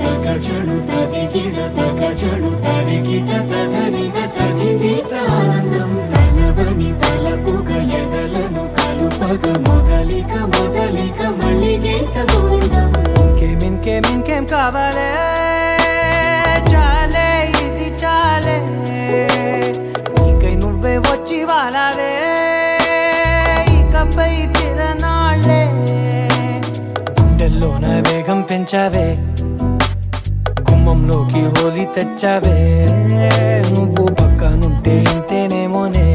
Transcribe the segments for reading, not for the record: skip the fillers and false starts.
తగజడు తదిగిడ తగజడు తరిగిట తదరిన తదిదీత ఆనందం తలవని తలపుగ ఎదలను కలుపగ మొదలిక మళ్ళీ గీత గోవిందం ఇంకేం కావాలే చాలే ఇది చాలే నీకై నువ్వే వచ్చి వాలావే ఇకపై తిరనాళ్ళే గుండెల్లోన వేగం పెంచావే గుమ్మంలోకి హోలీ తెచ్చావే నువ్వు పక్కనుంటే ఇంతేనేమోనే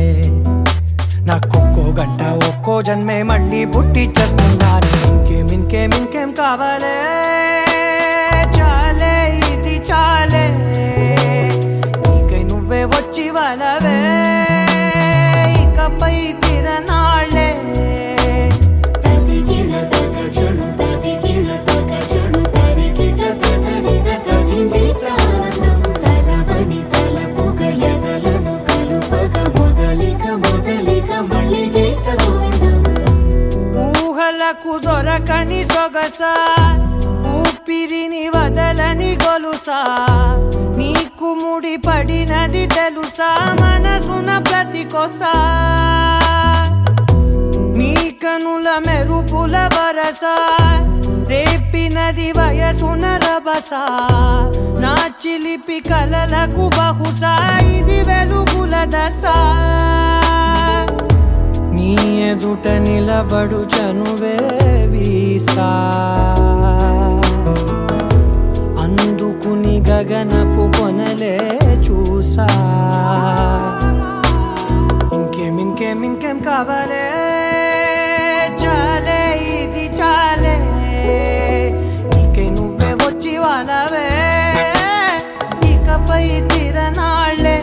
నాకొక్కో గంట ఒక్కో జన్మే మళ్ళీ పుట్టి చేస్తున్నాను ఇంకేం కావాలే చాలే ఇది చాలే నీకై నువ్వే వచ్చి వాలవే ఇకపై తిరనాళ్ళే తదిగిడ తగజడు తదిగిడ తగజడు తరిగిట తదరిన తదిదీత ఆనందం తలవని తలపుగ ఎదలను కలుపగ మొదలిక మళ్ళీ గీత గోవిందం ఊహలకు దొరకని సొగస ఊపిరిని వదలని గొలుసా నీకు ముడి పడినది తెలుసా మనసున ప్రతి కొసా నీ కనుల మెరుపుల వరస రేపినది వయసున రభస నా చిలిపి కలలకు బహుశా ఇది వెలుగుల దశ నీ ఎదుట నిలబడు చనువే వీసా అందుకుని గగనపు కొనలే చూసా ఇంకేం కావాలే చాలే ఇది చాలే నీకై నువ్వే వచ్చి వాలవే ఇకపై తిరనాళ్ళే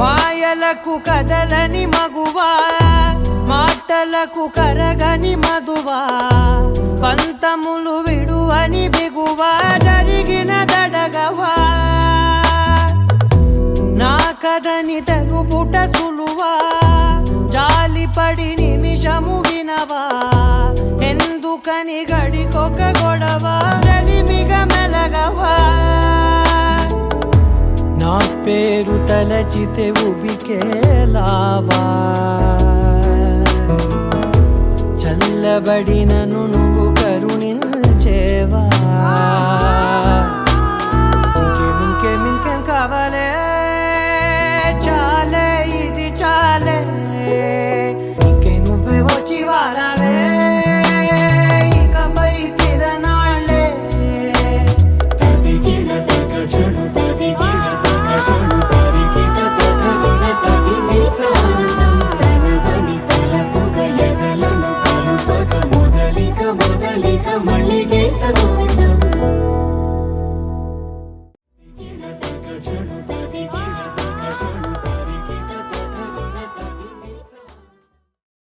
మాయలకు కదలని మగువా మాటలకు కరగని మధువా పంతములు విడువని బిగువా జరిగిన దడగవా నా కథని తెలుపుట సులువా జాలిపడి నిమిషము వినవా ఎందుకని గడికొక గొడవ రలిమిగ మెలగవా నా పేరు తలచితే ఉబికేలావా చల్లబడినను